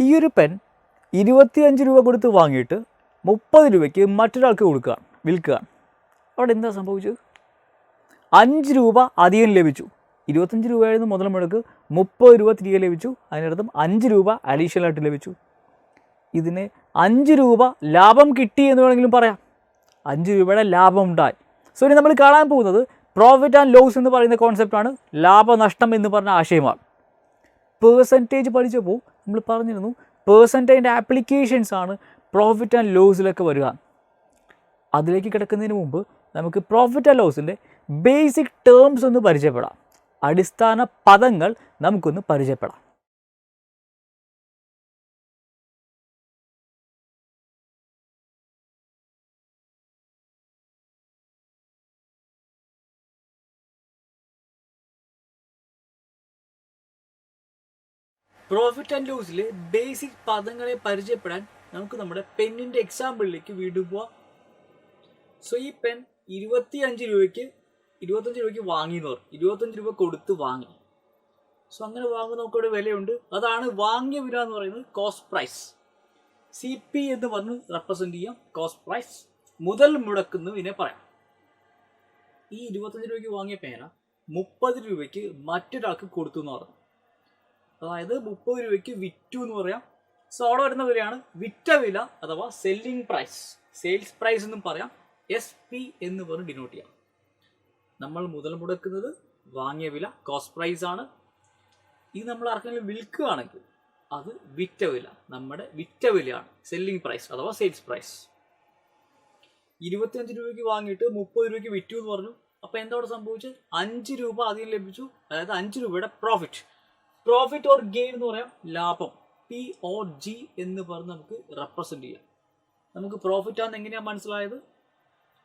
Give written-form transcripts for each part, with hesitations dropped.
ഈ ഒരു പെൻ 25 രൂപ കൊടുത്ത് വാങ്ങിയിട്ട് 30 രൂപയ്ക്ക് മറ്റൊരാൾക്ക് വിൽക്കുകയാണ്. അവിടെ എന്താ സംഭവിച്ചത്? 5 രൂപ അധികം ലഭിച്ചു. 25 രൂപയായിരുന്നു മുതൽ മുടക്ക്, 30 രൂപ തിരികെ ലഭിച്ചു. അതിനർത്ഥം 5 രൂപ അഡീഷണൽ ആയിട്ട് ലഭിച്ചു. ഇതിന് 5 രൂപ ലാഭം കിട്ടി എന്ന് വേണമെങ്കിലും പറയാം. 5 രൂപയുടെ ലാഭം ഉണ്ടായി. സോ ഇനി നമ്മൾ കാണാൻ പോകുന്നത് പ്രോഫിറ്റ് ആൻഡ് ലോസ് എന്ന് പറയുന്ന കോൺസെപ്റ്റാണ്. ലാഭനഷ്ടം എന്ന് പറഞ്ഞ ആശയമാണ്. പേഴ്സൻറ്റേജ് പഠിച്ചപ്പോൾ നമ്മൾ പറഞ്ഞിരുന്നു പേഴ്സൻറ്റേജിൻ്റെ ആപ്ലിക്കേഷൻസ് ആണ് പ്രോഫിറ്റ് ആൻഡ് ലോസിലൊക്കെ വരിക. അതിലേക്ക് കിടക്കുന്നതിന് മുമ്പ് നമുക്ക് പ്രോഫിറ്റ് ആൻഡ് ലോസിൻ്റെ ബേസിക് ടേംസ് ഒന്ന് പരിചയപ്പെടാം. അടിസ്ഥാന പദങ്ങൾ നമുക്കൊന്ന് പരിചയപ്പെടാം. പ്രോഫിറ്റ് ആൻഡ് ലോസിലെ ബേസിക് പദങ്ങളെ പരിചയപ്പെടാൻ നമുക്ക് നമ്മുടെ പെന്നിൻ്റെ എക്സാമ്പിളിലേക്ക് വീണ്ടും പോവാം. സോ ഈ പെൻ 25 രൂപയ്ക്ക് വാങ്ങിയെന്ന് പറഞ്ഞു. 25 രൂപ കൊടുത്ത് വാങ്ങി. സോ അങ്ങനെ വാങ്ങുന്ന നമുക്കൊരു വിലയുണ്ട്. അതാണ് വാങ്ങിയ വില എന്ന് പറയുന്നത് കോസ്റ്റ് പ്രൈസ്. CP എന്ന് പറഞ്ഞ് റെപ്രസെൻറ്റ് ചെയ്യാം. കോസ്റ്റ് പ്രൈസ് മുതൽ മുടക്കുന്നതിനെ പറയാം. ഈ 25 രൂപയ്ക്ക് വാങ്ങിയ പേന 30 രൂപയ്ക്ക് മറ്റൊരാൾക്ക് കൊടുത്തു എന്ന് പറഞ്ഞു. അതായത് 30 രൂപയ്ക്ക് വിറ്റു എന്ന് പറയാം. സോ അവിടെ വരുന്ന വിലയാണ് വിറ്റ വില അഥവാ സെല്ലിംഗ് പ്രൈസ്. സെയിൽസ് പ്രൈസ് എന്നും പറയാം. SP എന്ന് പറഞ്ഞ് ഡിനോട്ട് ചെയ്യാം. നമ്മൾ മുതൽ മുടക്കുന്നത് വാങ്ങിയ വില കോസ്റ്റ് പ്രൈസ് ആണ്. ഇത് നമ്മൾ ആർക്കെങ്കിലും വിൽക്കുകയാണെങ്കിൽ അത് വിറ്റ വില, നമ്മുടെ വിറ്റ വിലയാണ് സെല്ലിംഗ് പ്രൈസ് അഥവാ സെയിൽസ് പ്രൈസ്. 25 രൂപയ്ക്ക് വാങ്ങിയിട്ട് 30 രൂപയ്ക്ക് വിറ്റു എന്ന് പറഞ്ഞു. അപ്പോൾ എന്താ അവിടെ സംഭവിച്ചത്? 5 രൂപ അധികം ലഭിച്ചു. അതായത് 5 രൂപയുടെ പ്രോഫിറ്റ് ഓർ ഗെയിൻ എന്ന് പറയാം. ലാഭം POG എന്ന് പറഞ്ഞ് നമുക്ക് റെപ്രസെൻറ്റ് ചെയ്യാം. നമുക്ക് പ്രോഫിറ്റ് ആണെന്ന് എങ്ങനെയാണ് മനസ്സിലായത്?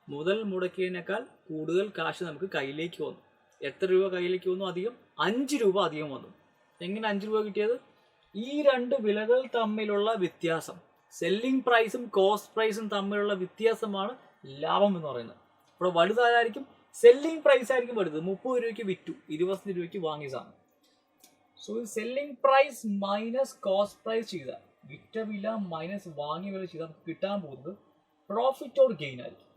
മുതൽ മുടക്കിയതിനേക്കാൾ കൂടുതൽ കാശ് നമുക്ക് കയ്യിലേക്ക് വന്നു. എത്ര രൂപ കയ്യിലേക്ക് വന്നു? അധികം 5 രൂപ അധികം വന്നു. എങ്ങനെ 5 രൂപ കിട്ടിയത്? ഈ രണ്ട് വിലകൾ തമ്മിലുള്ള വ്യത്യാസം, സെല്ലിംഗ് പ്രൈസും കോസ്റ്റ് പ്രൈസും തമ്മിലുള്ള വ്യത്യാസമാണ് ലാഭം എന്ന് പറയുന്നത്. ഇവിടെ വലുതായിരിക്കും സെല്ലിംഗ് പ്രൈസ് ആയിരിക്കും വലുത്. 30 രൂപയ്ക്ക് വിറ്റു, 25 രൂപയ്ക്ക് വാങ്ങിയ സാധനം. So selling price minus cost price ചെയ്താൽ, വിറ്റ വില മൈനസ് വാങ്ങിയ വില ചെയ്താൽ നമുക്ക് കിട്ടാൻ പോകുന്നത് പ്രോഫിറ്റ് ഓർ ഗെയിൻ ആയിരിക്കും.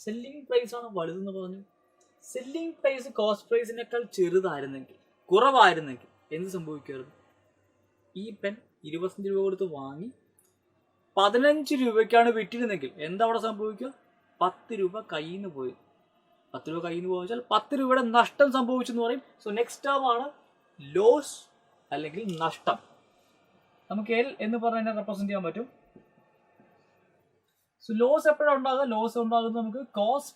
സെല്ലിംഗ് പ്രൈസ് ആണ് വലുതെന്ന് പറഞ്ഞു. സെല്ലിംഗ് പ്രൈസ് കോസ്റ്റ് പ്രൈസിനേക്കാൾ ചെറുതായിരുന്നെങ്കിൽ, കുറവായിരുന്നെങ്കിൽ എന്ത് സംഭവിക്കുമായിരുന്നു? ഈ പെൻ 25 രൂപ കൊടുത്ത് വാങ്ങി 15 രൂപയ്ക്കാണ് വിറ്റിരുന്നെങ്കിൽ എന്താ അവിടെ സംഭവിക്കുക? 10 രൂപ കയ്യിൽ നിന്ന് പോയി. 10 രൂപ കയ്യിൽ നിന്ന് പോയാൽ 10 രൂപയുടെ നഷ്ടം സംഭവിച്ചെന്ന് പറയും. സോ നെക്സ്റ്റ് ടേം ആണ് ലോസ് അല്ലെങ്കിൽ നഷ്ടം. നമുക്ക് L എന്ന് പറഞ്ഞാൽ റെപ്രസെന്റ് ചെയ്യാൻ പറ്റും. സോ ലോസ് എപ്പോഴാണ് ഉണ്ടാകുക? ലോസ് ഉണ്ടാകുന്നത് നമുക്ക് കോസ്റ്റ്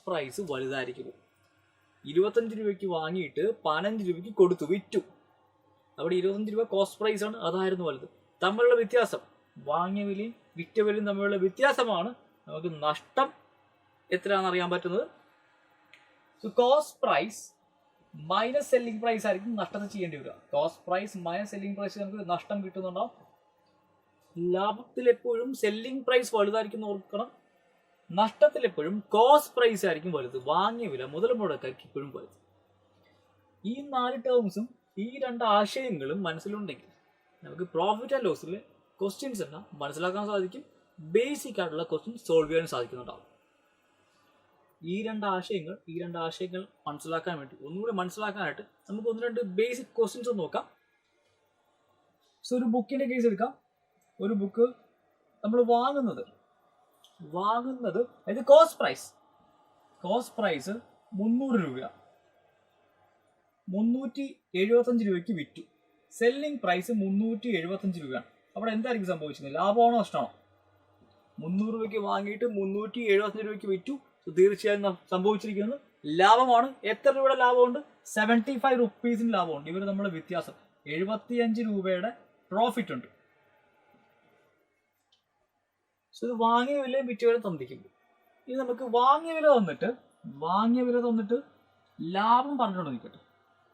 പ്രൈസ് വലുതായിരിക്കും. 25 രൂപയ്ക്ക് വാങ്ങിയിട്ട് 15 രൂപയ്ക്ക് കൊടുത്തു, വിറ്റു. അവിടെ 25 രൂപ കോസ്റ്റ് പ്രൈസ് ആണ്, അതായിരുന്നു വലുത്. തമ്മിലുള്ള വ്യത്യാസം, വാങ്ങിയ വിലയും വിറ്റ വിലയും തമ്മിലുള്ള വ്യത്യാസമാണ് നമുക്ക് നഷ്ടം എത്രയാണെന്ന് അറിയാൻ പറ്റുന്നത്. So cost price minus selling price ആയിരിക്കും നഷ്ടത്തെ ചെയ്യേണ്ടി വരിക. Cost price minus selling price നമുക്ക് നഷ്ടം കിട്ടുന്നുണ്ടാവും. ലാഭത്തിൽ എപ്പോഴും സെല്ലിംഗ് പ്രൈസ് വലുതായിരിക്കും ഓർക്കണം. നഷ്ടത്തിൽ എപ്പോഴും കോസ്റ്റ് പ്രൈസ് ആയിരിക്കും വലുത്. വാങ്ങിയ വില, മുതൽ മുടക്കായിരിക്കും എപ്പോഴും വലുത്. ഈ 4 ടേംസും ഈ 2 ആശയങ്ങളും മനസ്സിലുണ്ടെങ്കിൽ നമുക്ക് പ്രോഫിറ്റ് ആൻഡ് ലോസിലെ ക്വസ്റ്റ്യൻസ് എല്ലാം മനസ്സിലാക്കാൻ സാധിക്കും. ബേസിക് ആയിട്ടുള്ള ക്വസ്റ്റ്യൻസ് സോൾവ് ചെയ്യാൻ സാധിക്കുന്നുണ്ടാവും. ഈ 2 ആശയങ്ങൾ മനസ്സിലാക്കാൻ വേണ്ടി, ഒന്നുകൂടി മനസ്സിലാക്കാനായിട്ട് നമുക്ക് 1-2 ബേസിക് ക്വസ്റ്റ്യൻസ് നോക്കാം. സോ ഒരു ബുക്കിന്റെ കേസ് എടുക്കാം. ഒരു ബുക്ക് നമ്മൾ വാങ്ങുന്നത് അതായത് കോസ്റ്റ് പ്രൈസ് 300 രൂപയാണ്. 375 രൂപയ്ക്ക് വിറ്റു. സെല്ലിംഗ് പ്രൈസ് 375 രൂപയാണ്. അവിടെ എന്തായിരിക്കും സംഭവിച്ചത്? ലാഭമാണോ നഷ്ടമാണോ? 300 രൂപയ്ക്ക് വാങ്ങിയിട്ട് 375 രൂപയ്ക്ക് വിറ്റു. തീർച്ചയായും സംഭവിച്ചിരിക്കുന്നത് ലാഭമാണ്. എത്ര രൂപയുടെ ലാഭമുണ്ട്? 75 റുപ്പീസിന് ലാഭമുണ്ട്. ഇവർ നമ്മുടെ വ്യത്യാസം 75 രൂപയുടെ പ്രോഫിറ്റ് ഉണ്ട്. സോ ഇത് വാങ്ങിയ വിലയും വിറ്റ വില തന്നിരിക്കുന്നു. ഇനി നമുക്ക് വാങ്ങിയ വില തന്നിട്ട് ലാഭം പറഞ്ഞുകൊണ്ട് നിൽക്കട്ടെ.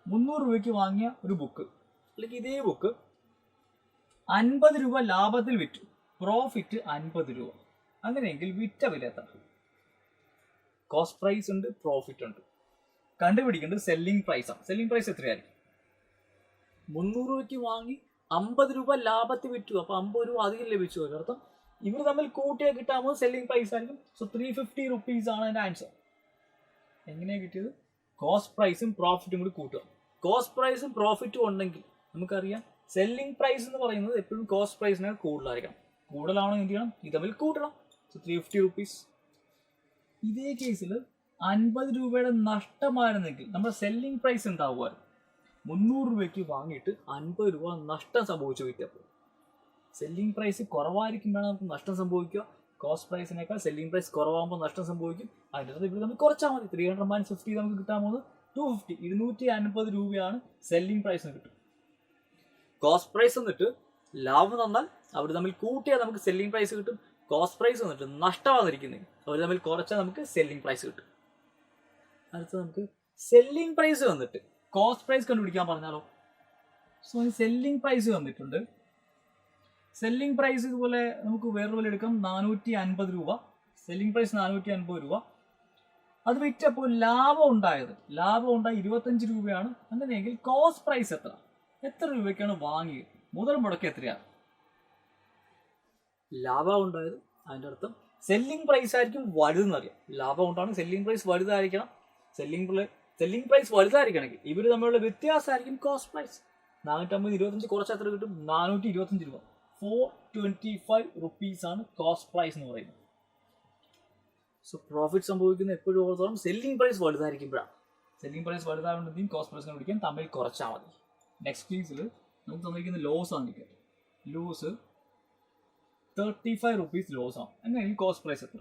300 രൂപയ്ക്ക് വാങ്ങിയ ഒരു ബുക്ക്, അല്ലെങ്കിൽ ഇതേ ബുക്ക് 50 രൂപ ലാഭത്തിൽ വിറ്റു. പ്രോഫിറ്റ് 50 രൂപ. അങ്ങനെയെങ്കിൽ വിറ്റ വില എത്ര? കോസ്റ്റ് പ്രൈസ് ഉണ്ട്, പ്രോഫിറ്റ് ഉണ്ട്. കണ്ടുപിടിക്കേണ്ടത് സെല്ലിംഗ് പ്രൈസ് ആണ്. സെല്ലിംഗ് പ്രൈസ് എത്രയായിരിക്കും? 300 രൂപയ്ക്ക് വാങ്ങി 50 രൂപ ലാഭത്തിൽ വിറ്റു. അപ്പോൾ 50 രൂപ അധികം ലഭിച്ചു. അതിനർത്ഥം ഇവർ തമ്മിൽ കൂട്ടിയാൽ കിട്ടാവുന്നത് സെല്ലിംഗ് പ്രൈസ് ആയിരിക്കും. സോ 350 റുപ്പീസ് ആണ് അതിൻ്റെ ആൻസർ. എങ്ങനെയാണ് കിട്ടിയത്? കോസ്റ്റ് പ്രൈസും പ്രോഫിറ്റും കൂടി കൂട്ടുക. കോസ്റ്റ് പ്രൈസും പ്രോഫിറ്റും ഉണ്ടെങ്കിൽ നമുക്കറിയാം സെല്ലിംഗ് പ്രൈസ് എന്ന് പറയുന്നത് എപ്പോഴും കോസ്റ്റ് പ്രൈസിനേക്കാൾ കൂടുതലായിരിക്കണം. കൂടുതലാണോ എന്ത് ചെയ്യണം? ഇത് തമ്മിൽ കൂട്ടണം. So 350 rupees. ഇതേ കേസിൽ 50 രൂപയുടെ നഷ്ടമായിരുന്നെങ്കിൽ നമ്മുടെ സെല്ലിംഗ് പ്രൈസ് ഉണ്ടാവുമായിരുന്നു. 300 രൂപയ്ക്ക് വാങ്ങിയിട്ട് 50 രൂപ നഷ്ടം സംഭവിച്ചു വിറ്റപ്പോൾ. സെല്ലിംഗ് പ്രൈസ് കുറവായിരിക്കുമ്പോഴാണ് നമുക്ക് നഷ്ടം സംഭവിക്കുക. കോസ്റ്റ് പ്രൈസിനേക്കാൾ സെല്ലിംഗ് പ്രൈസ് കുറവാകുമ്പോൾ നഷ്ടം സംഭവിക്കും. അതിൻ്റെ ഇവിടെ നമുക്ക് കുറച്ചാൽ മതി. 300 - 50 നമുക്ക് കിട്ടാൻ പോകുന്നത് 250, 250 രൂപയാണ് സെല്ലിംഗ് പ്രൈസിന് കിട്ടും. കോസ്റ്റ് പ്രൈസ് വന്നിട്ട് ലാഭം തന്നാൽ അവർ തമ്മിൽ കൂട്ടിയാൽ നമുക്ക് സെല്ലിംഗ് പ്രൈസ് കിട്ടും. കോസ്റ്റ് പ്രൈസ് വന്നിട്ട് നഷ്ടം വന്നിരിക്കുന്നത് അവർ തമ്മിൽ കുറച്ചാൽ നമുക്ക് സെല്ലിംഗ് പ്രൈസ് കിട്ടും. അടുത്ത നമുക്ക് സെല്ലിംഗ് പ്രൈസ് വന്നിട്ട് കോസ്റ്റ് പ്രൈസ് കണ്ടുപിടിക്കാൻ പറഞ്ഞാലോ? സോ സെല്ലിംഗ് പ്രൈസ് വന്നിട്ടുണ്ട്. സെല്ലിംഗ് പ്രൈസ് ഇതുപോലെ നമുക്ക് വേറെ വില എടുക്കാം, 450 രൂപ. സെല്ലിംഗ് പ്രൈസ് 450 രൂപ. അത് വിറ്റപ്പോൾ ലാഭം ഉണ്ടായി 25 രൂപയാണ്. അങ്ങനെയെങ്കിൽ കോസ്റ്റ് പ്രൈസ് എത്ര രൂപയ്ക്കാണ് വാങ്ങിയത്? മുതൽ മുടക്ക് എത്രയാണ്? ലാഭം ഉണ്ടായത്. അതിൻ്റെ അർത്ഥം സെല്ലിംഗ് പ്രൈസ് ആയിരിക്കും വലുതെന്നറിയാം. ലാഭം ഉണ്ടാണ് സെല്ലിംഗ് പ്രൈസ് വലുതായിരിക്കണം. സെല്ലിംഗ് പ്രൈസ് വലുതായിരിക്കണമെങ്കിൽ ഇവർ തമ്മിലുള്ള വ്യത്യാസമായിരിക്കും കോസ്റ്റ് പ്രൈസ്. 450 25 കുറച്ച് എത്ര കിട്ടും? 425 രൂപ. 425 റുപ്പീസാണ് കോസ്റ്റ് പ്രൈസ് എന്ന് പറയുന്നത്. സോ പ്രോഫിറ്റ് സംഭവിക്കുന്ന എപ്പോഴും ഓർത്തോളം സെല്ലിംഗ് പ്രൈസ് വലുതായിരിക്കുമ്പോഴാണ്. സെല്ലിംഗ് പ്രൈസ് വലുതാവേണ്ടതും കോസ്റ്റ് പ്രൈസ് കണ്ടുപിടിക്കാൻ തമ്മിൽ കുറച്ചാൽ മതി. നെക്സ്റ്റ് കേസിൽ നമുക്ക് തന്നിരിക്കുന്ന ലോസ് ആണ്. ലോസ് 35 റുപ്പീസ് ലോസ് ആണ്. അങ്ങനെയാണെങ്കിൽ കോസ്റ്റ് പ്രൈസ് എത്ര?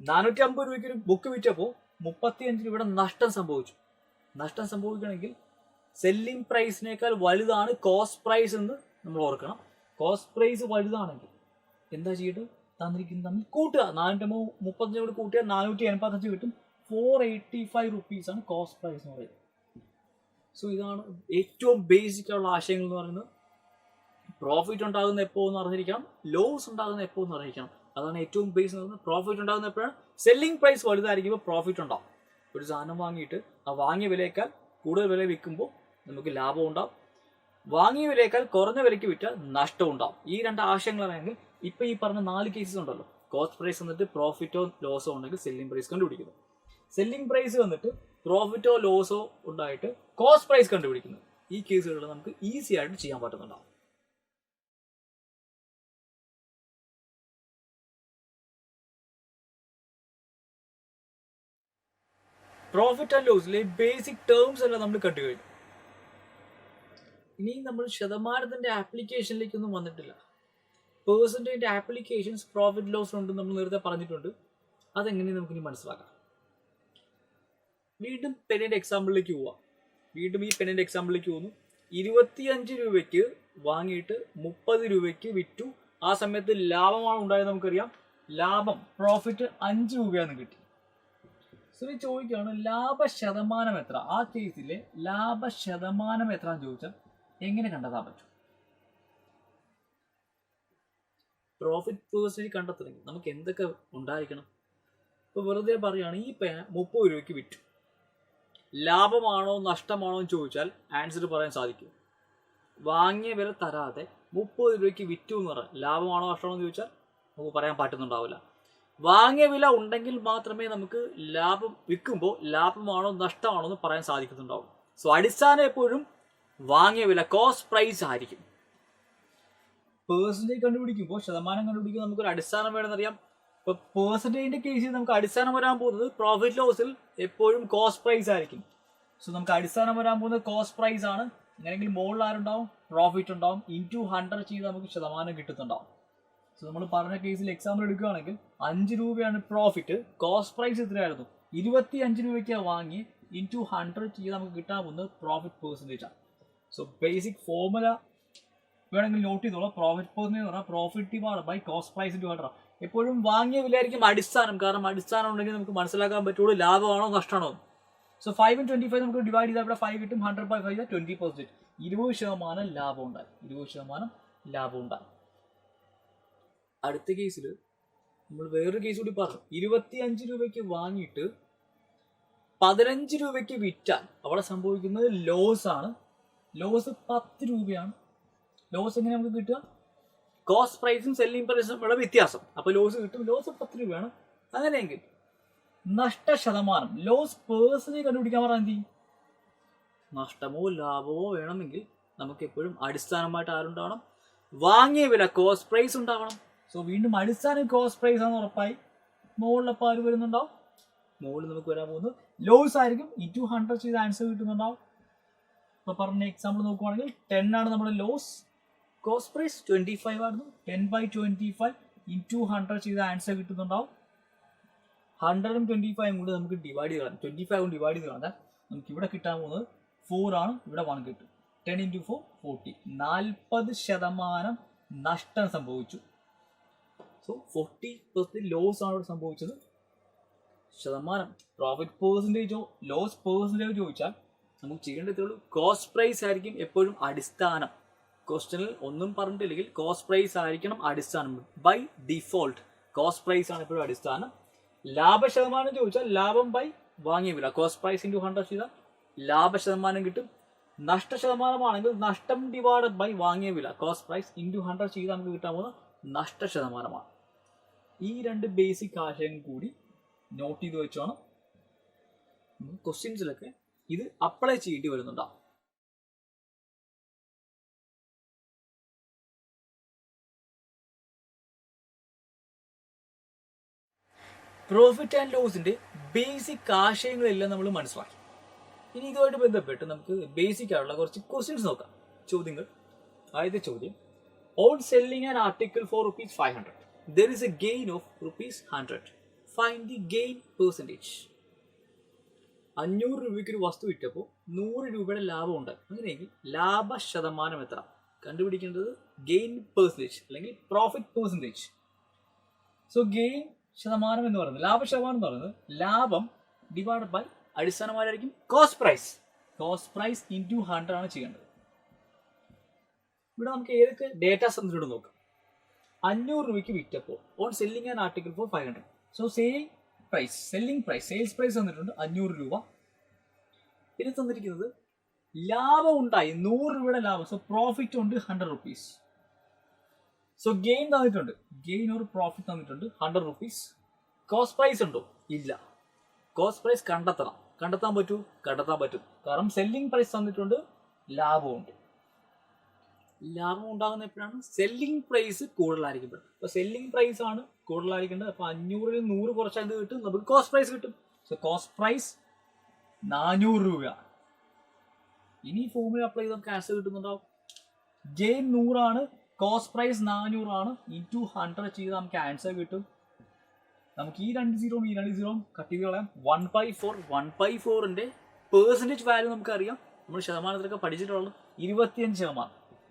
450 രൂപയ്ക്ക് ഒരു ബുക്ക് വിറ്റപ്പോൾ 35 രൂപയുടെ നഷ്ടം സംഭവിച്ചു. നഷ്ടം സംഭവിക്കണമെങ്കിൽ സെല്ലിംഗ് പ്രൈസിനേക്കാൾ വലുതാണ് കോസ്റ്റ് പ്രൈസ് എന്ന് നമ്മൾ ഓർക്കണം. കോസ്റ്റ് പ്രൈസ് വലുതാണെങ്കിൽ എന്താ ചെയ്തിട്ട് തന്നിരിക്കുന്നത് തമ്മിൽ കൂട്ടുക. 435 കൂടി കൂട്ടിയാൽ 485 കിട്ടും. 485 റുപ്പീസാണ് കോസ്റ്റ് പ്രൈസ് എന്ന് പറയുന്നത്. സോ ഇതാണ് ഏറ്റവും ബേസിക് ആയിട്ടുള്ള ആശയങ്ങൾ എന്ന് പറയുന്നത്. പ്രോഫിറ്റ് ഉണ്ടാകുന്ന എപ്പോൾ എന്ന് അറിഞ്ഞിരിക്കണം, ലോസ് ഉണ്ടാകുന്ന എപ്പോൾ എന്ന് അറിഞ്ഞിരിക്കണം. അതാണ് ഏറ്റവും ബേസ് എന്ന് പറയുന്നത്. പ്രോഫിറ്റ് ഉണ്ടാകുന്ന എപ്പോഴാണ്? സെല്ലിംഗ് പ്രൈസ് വലുതായിരിക്കുമ്പോൾ പ്രോഫിറ്റ് ഉണ്ടാവും. ഒരു സാധനം വാങ്ങിയിട്ട് ആ വാങ്ങിയ വിലയേക്കാൾ കൂടുതൽ വില വിൽക്കുമ്പോൾ നമുക്ക് ലാഭം ഉണ്ടാവും. വാങ്ങിയ വിലയേക്കാൾ കുറഞ്ഞ വിലയ്ക്ക് വിറ്റാൽ നഷ്ടം ഉണ്ടാവും. ഈ രണ്ട് ആശയങ്ങളാണെങ്കിൽ ഇപ്പം ഈ പറഞ്ഞ 4 കേസസ് ഉണ്ടല്ലോ. കോസ്റ്റ് പ്രൈസ് വന്നിട്ട് പ്രോഫിറ്റോ ലോസോ ഉണ്ടെങ്കിൽ സെല്ലിംഗ് പ്രൈസ് കണ്ടുപിടിക്കുന്നു. സെല്ലിംഗ് പ്രൈസ് വന്നിട്ട് പ്രോഫിറ്റോ ലോസോ ഉണ്ടായിട്ട് കോസ്റ്റ് പ്രൈസ് കണ്ടുപിടിക്കുന്നു. ഈ കേസുകളിൽ നമുക്ക് ഈസി ആയിട്ട് ചെയ്യാൻ പറ്റുന്നുണ്ടാവും. പ്രോഫിറ്റ് ആൻഡ് ലോസിലെ ബേസിക് ടേംസ് എല്ലാം നമ്മൾ കണ്ടു കഴിഞ്ഞു. ഇനി നമ്മൾ ശതമാനത്തിന്റെ ആപ്ലിക്കേഷനിലേക്കൊന്നും വന്നിട്ടില്ല. പേഴ്സൻറ്റേജ് ആപ്ലിക്കേഷൻസ് പ്രോഫിറ്റ് ലോസ് ഉണ്ടെന്ന് നമ്മൾ നേരത്തെ പറഞ്ഞിട്ടുണ്ട്. അതെങ്ങനെ നമുക്കിനി മനസ്സിലാക്കാം. വീണ്ടും പെന്നിന്റെ എക്സാമ്പിളിലേക്ക് പോവാം. വീണ്ടും ഈ പെന്നിന്റെ എക്സാമ്പിളിലേക്ക് പോകുന്നു. 25 രൂപയ്ക്ക് വാങ്ങിയിട്ട് 30 രൂപയ്ക്ക് വിറ്റു. ആ സമയത്ത് ലാഭമാണ് ഉണ്ടായത്. നമുക്കറിയാം ലാഭം പ്രോഫിറ്റ് 5 രൂപയാണ് കിട്ടി. സോ ഈ ചോദിക്കുകയാണ് ലാഭ ശതമാനം എത്ര? ആ കേസിലെ ലാഭ ശതമാനം എത്രയെന്ന് ചോദിച്ചാൽ എങ്ങനെ കണ്ടെത്താൻ പറ്റും? പ്രോഫിറ്റ് പേഴ്സൻറ്റേജ് കണ്ടെത്തണമെങ്കിൽ നമുക്ക് എന്തൊക്കെ ഉണ്ടായിരിക്കണം? ഇപ്പോൾ വെറുതെ പറയുകയാണ് ഈ പേന 30 രൂപയ്ക്ക് വിറ്റു. ലാഭമാണോ നഷ്ടമാണോ എന്ന് ചോദിച്ചാൽ ആൻസർ പറയാൻ സാധിക്കും. വാങ്ങിയ വില തരാതെ 30 രൂപയ്ക്ക് വിറ്റു എന്ന് പറയാം. ലാഭമാണോ നഷ്ടമാണോ എന്ന് ചോദിച്ചാൽ നമുക്ക് പറയാൻ പറ്റുന്നുണ്ടാവില്ല. വാങ്ങിയ വില ഉണ്ടെങ്കിൽ മാത്രമേ നമുക്ക് ലാഭം വിൽക്കുമ്പോൾ ലാഭമാണോ നഷ്ടമാണോ എന്ന് പറയാൻ സാധിക്കുന്നുണ്ടാവും. സോ അടിസ്ഥാനം എപ്പോഴും വാങ്ങിയ വില കോസ്റ്റ് പ്രൈസ് ആയിരിക്കും. പേഴ്സൻറ്റേജ് കണ്ടുപിടിക്കുമ്പോൾ ശതമാനം കണ്ടുപിടിക്കുമ്പോൾ നമുക്കൊരു അടിസ്ഥാനം വേണമെന്നറിയാം. ഇപ്പോൾ പേഴ്സൻറ്റേജിൻ്റെ കേസിൽ നമുക്ക് അടിസ്ഥാനം വരാൻ പോകുന്നത് പ്രോഫിറ്റ് ലോസിൽ എപ്പോഴും കോസ്റ്റ് പ്രൈസ് ആയിരിക്കും. സോ നമുക്ക് അടിസ്ഥാനം വരാൻ പോകുന്നത് കോസ്റ്റ് പ്രൈസ് ആണ്. അങ്ങനെയെങ്കിൽ മുകളിൽ ആരുണ്ടാവും? പ്രോഫിറ്റ് ഉണ്ടാവും. ഇൻറ്റു 100 ചെയ്ത് നമുക്ക് ശതമാനം കിട്ടുന്നുണ്ടാവും. സോ നമ്മൾ പറഞ്ഞ കേസിൽ എക്സാമ്പിൾ എടുക്കുകയാണെങ്കിൽ 5 രൂപയാണ് പ്രോഫിറ്റ്. കോസ്റ്റ് പ്രൈസ് എത്രയായിരുന്നു? 25 രൂപയ്ക്കാണ് വാങ്ങി. ഇൻറ്റു 100 ചെയ്ത് നമുക്ക് കിട്ടാൻ പോകുന്നത് പ്രോഫിറ്റ് പേഴ്സൻറ്റേജ് ആണ്. സോ ബേസിക് ഫോർമുല വേണമെങ്കിൽ നോട്ട് ചെയ്തോളാം. പ്രോഫിറ്റ് പേഴ്സൻറ്റേജ് എന്ന് പറഞ്ഞാൽ profit divide by cost price divider. എപ്പോഴും വാങ്ങിയ വിലയായിരിക്കും അടിസ്ഥാനം. കാരണം അടിസ്ഥാനം ഉണ്ടെങ്കിൽ നമുക്ക് മനസ്സിലാക്കാൻ പറ്റുള്ളൂ ലാഭമാണോ നഷ്ടമാണോ. സോ 5 × 25 നമുക്ക് ഡിവൈഡ് ചെയ്താൽ ഇവിടെ 5 കിട്ടും. 100/5 20%. 20% ലാഭം ഉണ്ടായി. 20% ലാഭം ഉണ്ടായി. അടുത്ത കേസിൽ നമ്മൾ വേറൊരു കേസ് കൂടി പറഞ്ഞു. 25 രൂപയ്ക്ക് വാങ്ങിയിട്ട് 15 രൂപയ്ക്ക് വിറ്റാൽ അവിടെ സംഭവിക്കുന്നത് ലോസ് ആണ്. ലോസ് 10 രൂപയാണ്. ലോസ് എങ്ങനെ നമുക്ക് കിട്ടുക? കോസ്റ്റ് പ്രൈസും സെല്ലിംഗ് പ്രൈസും തമ്മിലുള്ള വ്യത്യാസം. അപ്പോൾ ലോസ് കിട്ടും. ലോസ് 10 രൂപയാണ്. അങ്ങനെയെങ്കിൽ നഷ്ടശതമാനം, ലോസ് പേഴ്സണേജ് കണ്ടുപിടിക്കാൻ പറഞ്ഞാൽ എന്ത് ചെയ്യും? നഷ്ടമോ ലാഭമോ വേണമെങ്കിൽ നമുക്ക് എപ്പോഴും അടിസ്ഥാനമായിട്ട് ആരുണ്ടാവണം? വാങ്ങിയ വില, കോസ്റ്റ് പ്രൈസ് ഉണ്ടാവണം. സോ വീണ്ടും അടിസ്ഥാനം കോസ്റ്റ് പ്രൈസ് ആണെന്ന് ഉറപ്പായി. മുകളിലപ്പോൾ ആര് വരുന്നുണ്ടാവും? മുകളിൽ നമുക്ക് വരാൻ പോകുന്നത് ലോസ് ആയിരിക്കും. ഇൻറ്റു 100 ചെയ്ത് ആൻസർ കിട്ടുന്നുണ്ടാവും. ഇപ്പോൾ പറഞ്ഞ എക്സാമ്പിൾ നോക്കുവാണെങ്കിൽ 10 ആണ് നമ്മുടെ ലോസ്. കോസ്റ്റ് പ്രൈസ് 25 ആയിരുന്നു. 10/25 ഇൻറ്റു 100 ചെയ്ത് ആൻസർ കിട്ടുന്നുണ്ടാവും. 100ഉം 25ഉം കൂടി നമുക്ക് ഡിവൈഡ് ചെയ്യണം. 25 കൊണ്ട് ഡിവൈഡ് ചെയ്ത് കളഞ്ഞാൽ നമുക്ക് ഇവിടെ കിട്ടാൻ പോകുന്നത് 4 ആണ്. ഇവിടെ 1 കിട്ടും. 10 × 4 40. 40% നഷ്ടം സംഭവിച്ചു. സോ 40% ലോസ് ആണ് ഇവിടെ സംഭവിച്ചത്. ശതമാനം, പ്രോഫിറ്റ് പേഴ്സൻറ്റേജോ ലോസ് പേഴ്സൻറ്റേജോ ചോദിച്ചാൽ നമുക്ക് ചെയ്യേണ്ടതുള്ളൂ കോസ്റ്റ് പ്രൈസ് ആയിരിക്കും എപ്പോഴും അടിസ്ഥാനം. ക്വസ്റ്റനിൽ ഒന്നും പറഞ്ഞിട്ടില്ലെങ്കിൽ കോസ്റ്റ് പ്രൈസ് ആയിരിക്കണം അടിസ്ഥാനം. ബൈ ഡിഫോൾട്ട് കോസ്റ്റ് പ്രൈസ് ആണ് എപ്പോഴും അടിസ്ഥാനം. ലാഭശതമാനം ചോദിച്ചാൽ ലാഭം ബൈ വാങ്ങിയ വില, കോസ്റ്റ് പ്രൈസ് ഇൻറ്റു 100 ചെയ്താൽ ലാഭശതമാനം കിട്ടും. നഷ്ടശതമാനമാണെങ്കിൽ നഷ്ടം ഡിവൈഡഡ് ബൈ വാങ്ങിയ വില, കോസ്റ്റ് പ്രൈസ് ഇൻറ്റു 100 ചെയ്താൽ നമുക്ക് കിട്ടാൻ പോകുന്ന നഷ്ടശതമാനമാണ്. ഈ രണ്ട് ബേസിക് ആശയങ്ങൾ കൂടി നോട്ട് ചെയ്ത് വെച്ചോണം. ക്വസ്റ്റ്യൻസിലൊക്കെ ഇത് അപ്ലൈ ചെയ്യേണ്ടി വരുന്നുണ്ടാവും. പ്രോഫിറ്റ് ആൻഡ് ലോസിന്റെ ബേസിക് ആശയങ്ങളെല്ലാം നമ്മൾ മനസ്സിലാക്കി. ഇനി ഇതുമായിട്ട് ബന്ധപ്പെട്ട് നമുക്ക് ബേസിക് ആയിട്ടുള്ള കുറച്ച് ക്വസ്റ്റ്യൻസ് നോക്കാം. ചോദ്യങ്ങൾ. ആദ്യത്തെ ചോദ്യം, on selling an article for ₹500 there is a gain of ₹100. Find the gain percentage. 500 രൂപയ്ക്ക് ഒരു വസ്തു വിറ്റപ്പോൾ 100 രൂപയുടെ ലാഭം ഉണ്ടായി. അങ്ങനെയെങ്കിൽ ലാഭ ശതമാനം എത്ര? കണ്ടുപിടിക്കേണ്ടത് ഗെയിൻ പെർസെൻറ്റേജ് അല്ലെങ്കിൽ പ്രോഫിറ്റ് പെർസെൻറ്റേജ്. സോ ഗെയിൻ ശതമാനം എന്ന് പറയുന്നത്, ലാഭ ശതമാനം എന്ന് പറയുന്നത് ലാഭം ഡിവൈഡ് ബൈ അടിസ്ഥാനമായിരിക്കും cost price. Cost price into 100 ആണ് ചെയ്യേണ്ടത്. ഇവിടെ നമുക്ക് ഏതൊക്കെ ഡേറ്റാസ് തന്നിട്ടുണ്ട് നോക്കാം. 500 രൂപയ്ക്ക് വിറ്റപ്പോൾ on selling an article for 500. So selling price, sales price തന്നിട്ടുണ്ട് 500 രൂപ. പിന്നെ തന്നിരിക്കുന്നത് ലാഭം ഉണ്ടായി 100 രൂപയുടെ ലാഭം. സോ പ്രോഫിറ്റ് ഉണ്ട് 100 rupees. സോ ഗെയിൻ തന്നിട്ടുണ്ട്, ഗെയിൻ ഒരു പ്രോഫിറ്റ് തന്നിട്ടുണ്ട് 100 rupees. കോസ്റ്റ് പ്രൈസ് ഉണ്ടോ? ഇല്ല. കോസ്റ്റ് പ്രൈസ് കണ്ടെത്താൻ പറ്റും. കാരണം സെല്ലിംഗ് പ്രൈസ് തന്നിട്ടുണ്ട്, ലാഭമുണ്ട്. ലാഭം ഉണ്ടാകുന്ന എപ്പോഴാണ്? സെല്ലിംഗ് പ്രൈസ് കൂടുതലായിരിക്കും. അപ്പോൾ സെല്ലിംഗ് പ്രൈസ് ആണ് കൂടുതലായിരിക്കേണ്ടത്. അപ്പോൾ 500-ൽ 100 കുറച്ചാൽ എന്ത് കിട്ടും? നമുക്ക് കോസ്റ്റ് പ്രൈസ് കിട്ടും. സോ കോസ്റ്റ് പ്രൈസ് 400 രൂപ. ഇനി ഫോർമുല അപ്ലൈ ചെയ്ത് നമുക്ക് ആൻസർ കിട്ടുന്നുണ്ടാവും. ഗെയിൻ 100 ആണ്, കോസ്റ്റ് പ്രൈസ് 400 ആണ്. ഇൻറ്റു 100 ചെയ്ത് നമുക്ക് ആൻസർ കിട്ടും. നമുക്ക് ഈ 2 0 കട്ട് ചെയ്ത് കളയാം. 1/4. പേഴ്സൻറ്റേജ് വാല്യൂ നമുക്കറിയാം. നമ്മൾ ശതമാനത്തിലൊക്കെ പഠിച്ചിട്ടുള്ളത് 25%.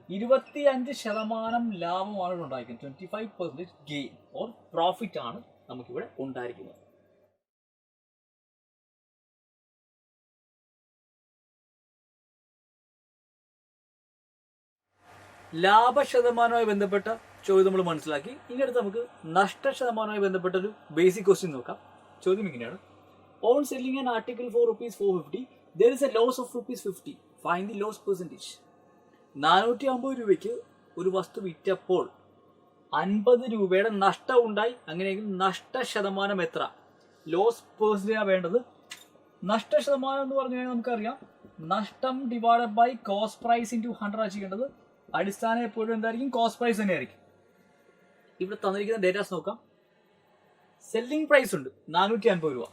25% ലാഭമാണ് ഉണ്ടായിരിക്കുന്നത്. 25% ഗെയിൻ ഓർ പ്രോഫിറ്റ് ആണ് നമുക്കിവിടെ ഉണ്ടായിരിക്കുന്നത്. ലാഭശതമാനവുമായി ബന്ധപ്പെട്ട ചോദ്യം നമ്മൾ മനസ്സിലാക്കി. ഇനി അടുത്ത് നമുക്ക് നഷ്ടശതമാനവുമായി ബന്ധപ്പെട്ട ഒരു ബേസിക് ക്വസ്റ്റ്യൻ നോക്കാം. ചോദ്യം ഇങ്ങനെയാണ്. On selling an article for ₹450 there is a loss of ₹50. Find the loss percentage. 450 രൂപയ്ക്ക് ഒരു വസ്തു വിറ്റപ്പോൾ 50 രൂപയുടെ നഷ്ടം ഉണ്ടായി. അങ്ങനെയെങ്കിൽ നഷ്ടശതമാനം എത്ര? ലോസ് പേഴ്സൻറ്റേജ് വേണ്ടത്. നഷ്ടശതമാനം എന്ന് പറഞ്ഞു കഴിഞ്ഞാൽ നമുക്കറിയാം നഷ്ടം divided by cost price into 100 ചെയ്യേണ്ടത്. അടിസ്ഥാനം എപ്പോഴും എന്തായിരിക്കും? കോസ്റ്റ് പ്രൈസ് തന്നെയായിരിക്കും. ഇവിടെ തന്നിരിക്കുന്ന ഡേറ്റാസ് നോക്കാം. സെല്ലിംഗ് പ്രൈസ് ഉണ്ട് 450 രൂപ.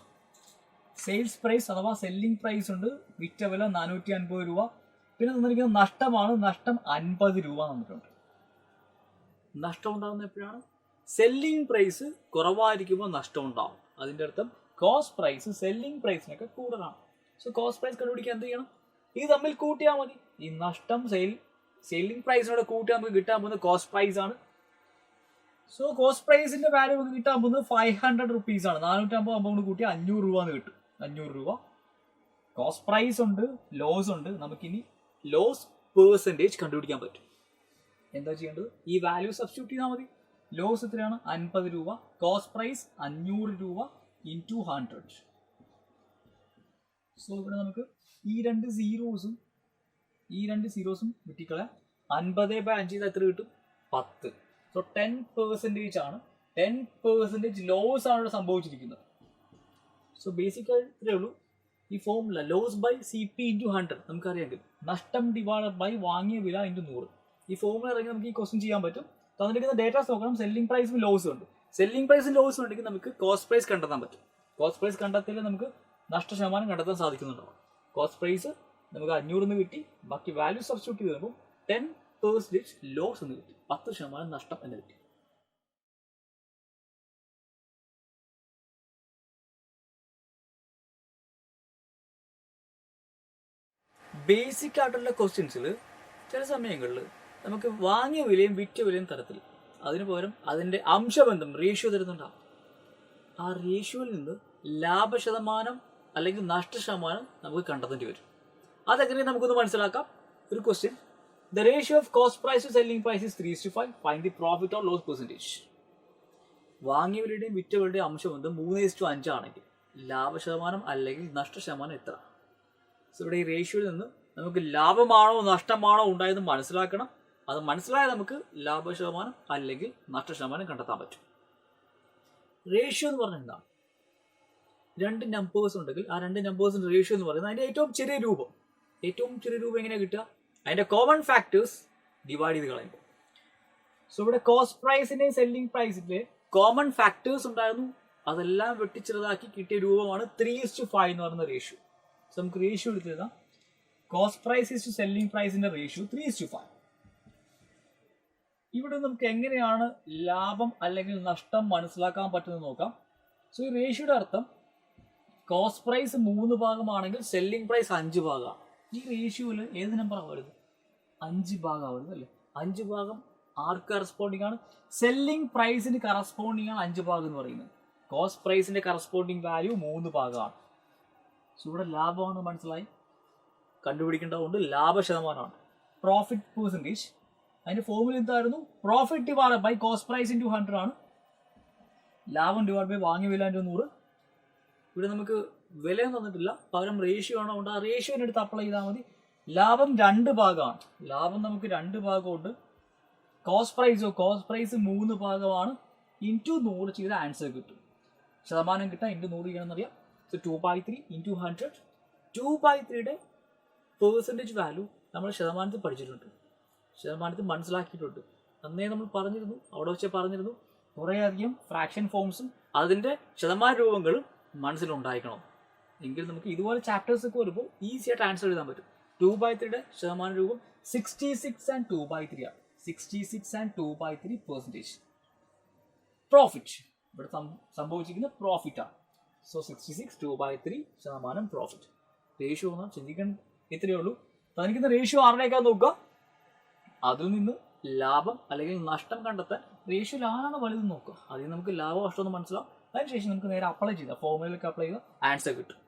സെയിൽസ് പ്രൈസ് അഥവാ സെല്ലിംഗ് പ്രൈസ് ഉണ്ട്, വിറ്റ വില 450 രൂപ. പിന്നെ തന്നിരിക്കുന്ന നഷ്ടമാണ്, നഷ്ടം 50 രൂപ തന്നിട്ടുണ്ട്. നഷ്ടം ഉണ്ടാകുന്ന എപ്പോഴാണ്? സെല്ലിംഗ് പ്രൈസ് കുറവായിരിക്കുമ്പോൾ നഷ്ടം ഉണ്ടാവും. അതിൻ്റെ അർത്ഥം കോസ്റ്റ് പ്രൈസ് സെല്ലിംഗ് പ്രൈസിനൊക്കെ കൂടുതലാണ്. സോ കോസ്റ്റ് പ്രൈസ് കണ്ടുപിടിക്കാൻ എന്ത് ചെയ്യണം? ഇത് തമ്മിൽ കൂട്ടിയാൽ മതി. ഈ നഷ്ടം സെല്ലിംഗ് പ്രൈസിനോട് കൂട്ടിയാൽ നമുക്ക് കിട്ടാൻ പോകുന്നത് കോസ്റ്റ് പ്രൈസ് ആണ്. സോ കോസ്റ്റ് പ്രൈസിന്റെ വാല്യൂ നമുക്ക് കിട്ടാൻ പോകുന്നത് 500 rupees ആണ്. 450 കൊണ്ട് കൂട്ടി 500 രൂപ എന്ന് കിട്ടും. 500 രൂപ. കോസ്റ്റ് പ്രൈസ് ഉണ്ട്, ലോസ് ഉണ്ട്. നമുക്കിനി ലോസ് പേഴ്സൻറ്റേജ് കണ്ടുപിടിക്കാൻ പറ്റും. എന്താ ചെയ്യേണ്ടത്? ഈ വാല്യൂ സബ്സ്റ്റിറ്റ്യൂട്ട് ചെയ്താൽ മതി. ലോസ് എത്രയാണ്? 50 രൂപ. കോസ്റ്റ് പ്രൈസ് 500 രൂപ ഇൻറ്റു 100. സോ ഇവിടെ നമുക്ക് ഈ 2 സീറോസും ഈ 2 സീറോസും വെട്ടിക്കളയാം. 50/5 എത്ര കിട്ടും? 10. സോ 10% ആണ്. 10% ലോസ് ആണ് ഇവിടെ സംഭവിച്ചിരിക്കുന്നത്. സോ ബേസിക്കായി ഇത്രയേ ഉള്ളൂ. ഈ ഫോമുല ലോസ് ബൈ CP × 100 നമുക്കറിയാമെങ്കിൽ നഷ്ടം ഡിവൈഡഡ് ബൈ വാങ്ങിയ വില × 100. ഈ ഫോമുല ഇറങ്ങി നമുക്ക് ഈ ക്വസ്റ്റ്യൻ ചെയ്യാൻ പറ്റും. തന്നിരിക്കുന്ന ഡേറ്റാസ് നോക്കണം. സെല്ലിംഗ് പ്രൈസും ലോസും ഉണ്ട്. സെല്ലിംഗ് പ്രൈസും ലോസും ഉണ്ടെങ്കിൽ നമുക്ക് കോസ്റ്റ് പ്രൈസ് കണ്ടെത്താൻ പറ്റും. കോസ്റ്റ് പ്രൈസ് കണ്ടെത്തിയാൽ നമുക്ക് നഷ്ടശതമാനം കണ്ടെത്താൻ സാധിക്കുന്നുണ്ടാവും. കോസ്റ്റ് പ്രൈസ് നമുക്ക് 500 കിട്ടി. ബാക്കി വാല്യൂ സബ്സ്റ്റിറ്റ്യൂട്ട് ചെയ്ത് വരുമ്പോൾ 10% ലോസ് എന്ന് കിട്ടി. 10% നഷ്ടം എന്ന് കിട്ടി. ബേസിക് ആയിട്ടുള്ള ക്വസ്റ്റ്യൻസിൽ ചില സമയങ്ങളിൽ നമുക്ക് വാങ്ങിയ വിലയും വിറ്റ വിലയും തരത്തിൽ അതിന് പകരം അതിൻ്റെ അംശബന്ധം റേഷ്യോ തരുന്നുണ്ടാവും. ആ റേഷ്യോയിൽ നിന്ന് ലാഭശതമാനം അല്ലെങ്കിൽ നഷ്ടശതമാനം നമുക്ക് കണ്ടെത്തേണ്ടി വരും. അതെങ്ങനെ നമുക്കൊന്ന് മനസ്സിലാക്കാം. ഒരു question, the ratio of cost price to selling price is 3:5. Find the profit or loss percentage. വാങ്ങിയ വിലയുടെയും വിറ്റ വിലയുടെയും അംശബന്ധം 3:5 ആണെങ്കിൽ ലാഭശതമാനം അല്ലെങ്കിൽ നഷ്ടശതമാനം എത്ര? സോ ഇവിടെ ഈ റേഷ്യോയിൽ നിന്ന് നമുക്ക് ലാഭമാണോ നഷ്ടമാണോ ഉണ്ടായതെന്ന് മനസ്സിലാക്കണം. അത് മനസ്സിലായാൽ നമുക്ക് ലാഭശതമാനം അല്ലെങ്കിൽ നഷ്ടശതമാനം കണ്ടെത്താൻ പറ്റും. റേഷ്യോ എന്ന് പറഞ്ഞാൽ എന്താണ്? 2 നമ്പേഴ്സ് ഉണ്ടെങ്കിൽ ആ 2 നമ്പേഴ്സിന്റെ റേഷ്യോ എന്ന് പറയുന്നത് അതിന്റെ ഏറ്റവും ചെറിയ രൂപം എങ്ങനെയാണ് കിട്ടുക? അതിന്റെ കോമൺ ഫാക്ടേഴ്സ് ഡിവൈഡ് ചെയ്ത് കളയുമ്പോൾ. സോ ഇവിടെ കോസ്റ്റ് പ്രൈസിന്റെയും സെല്ലിംഗ് പ്രൈസിന്റെ കോമൺ ഫാക്ടേഴ്സ് ഉണ്ടായിരുന്നു. അതെല്ലാം വെട്ടിച്ചെറുതാക്കി കിട്ടിയ രൂപമാണ് 3:5 എന്ന് പറയുന്ന റേഷ്യോ. സോ നമുക്ക് റേഷ്യോ എടുത്ത് എഴുതാം. കോസ്റ്റ് പ്രൈസ് ടു സെല്ലിംഗ് പ്രൈസിന്റെ റേഷ്യോ 3:5. ഇവിടെ നമുക്ക് എങ്ങനെയാണ് ലാഭം അല്ലെങ്കിൽ നഷ്ടം മനസ്സിലാക്കാൻ പറ്റുന്നത് നോക്കാം. സോ ഈ റേഷ്യോയുടെ അർത്ഥം കോസ്റ്റ് പ്രൈസ് 3 ഭാഗമാണെങ്കിൽ സെല്ലിംഗ് പ്രൈസ് 5 ഭാഗമാണ്. ഈ റേഷ്യോയിൽ ഏത് നമ്പറാണ് വരുന്നത്? 5 ഭാഗമാണ് വരുന്നത് അല്ലേ? 5 ഭാഗം ആർക്ക് കറസ്പോണ്ടിങ് ആണ്? സെല്ലിംഗ് പ്രൈസിന് കറസ്പോണ്ടിങ് ആണ് 5 ഭാഗം എന്ന് പറയുന്നത്. കോസ്റ്റ് പ്രൈസിന്റെ കറസ്പോണ്ടിങ് വാല്യൂ 3 ഭാഗമാണ്. സോ ഇവിടെ ലാഭമാണ് മനസ്സിലായി. കണ്ടുപിടിക്കേണ്ടതുകൊണ്ട് ലാഭശതമാനമാണ്. പ്രോഫിറ്റ് പെർസെൻറ്റേജ് അതിന്റെ ഫോർമുല എന്തായിരുന്നു? Profit divide by cost price × 100 ആണ്. ലാഭം ഡിവൈഡ് ബൈ വാങ്ങിയ വില × 100. ഇവിടെ നമുക്ക് വിലയൊന്നും തന്നിട്ടില്ല, പകരം റേഷ്യോ ആണ്. അതുകൊണ്ട് ആ റേഷ്യോനെ എടുത്ത് അപ്ലൈ ചെയ്താൽ മതി. ലാഭം 2 ഭാഗമാണ്. ലാഭം നമുക്ക് 2 ഭാഗമുണ്ട്. കോസ്റ്റ് പ്രൈസ് 3 ഭാഗമാണ്. × 100 ചെയ്ത ആൻസർ കിട്ടും. ശതമാനം കിട്ടാൻ × 100 ചെയ്യണമെന്നറിയാം. സോ 2/3 × 100. 2/3യുടെ പെർസെൻറ്റേജ് വാല്യൂ നമ്മൾ ശതമാനത്തിൽ പഠിച്ചിട്ടുണ്ട്, ശതമാനത്തിൽ മനസ്സിലാക്കിയിട്ടുണ്ട്. അന്നേ നമ്മൾ പറഞ്ഞിരുന്നു, അവിടെ വെച്ച് പറഞ്ഞിരുന്നു. കുറേയധികം ഫ്രാക്ഷൻ ഫോംസും അതിൻ്റെ ശതമാന രൂപങ്ങളും മനസ്സിലുണ്ടായിരിക്കണം. എങ്കിൽ നമുക്ക് ഇതുപോലെ ചാപ്റ്റേഴ്സ് ഒക്കെ വരുമ്പോൾ ഈസി ആയിട്ട് ആൻസർ എഴുതാൻ പറ്റും. 2/3യുടെ ശതമാന രൂപം 66 and 2/3 ആണ്. 66 and 2/3%. പ്രോഫിറ്റ് ഇവിടെ സംഭവിച്ചിരിക്കുന്ന പ്രോഫിറ്റ് ആണ്. So 66 2/3% profit. റേഷ്യോ ഒന്നും ചിന്തിക്കാൻ ഇത്രയേ ഉള്ളൂ. തനിക്കുന്ന റേഷ്യോ ആരുടെയൊക്കെ നോക്കുക, അതിൽ നിന്ന് ലാഭം അല്ലെങ്കിൽ നഷ്ടം കണ്ടെത്താൻ റേഷ്യോയിൽ ആരാണ് വലുതെന്ന് നോക്കുക. അതിൽ നമുക്ക് ലാഭം നഷ്ടം ഒന്ന് മനസ്സിലാവും. അതിനുശേഷം നമുക്ക് നേരെ അപ്ലൈ ചെയ്താൽ ഫോർമുലയിലേക്ക് അപ്ലൈ ചെയ്താൽ ആൻസർ കിട്ടും.